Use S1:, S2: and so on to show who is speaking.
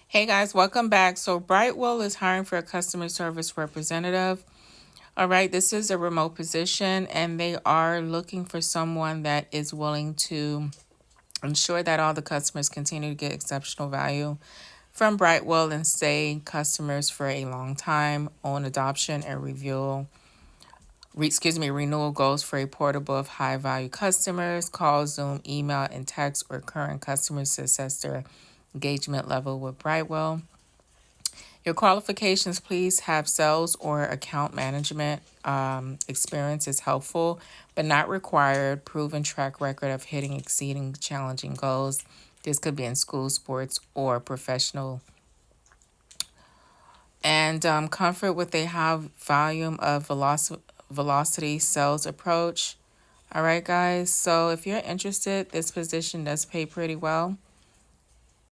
S1: Hey guys, welcome back. So BrightWheel is hiring for a customer service representative. All right, this is a remote position and they are looking for someone that is willing to ensure that all the customers continue to get exceptional value from BrightWheel and stay customers for a long time, own adoption and renewal goals for a portable of high value customers, call, Zoom, email, and text or current customers to assess their engagement level with BrightWheel. Your qualifications, please have sales or account management experience is helpful, but not required. Proven track record of hitting, exceeding challenging goals. This could be in school, sports, or professional. And comfort with a high volume of velocity sales approach. All right, guys. So if you're interested, this position does pay pretty well.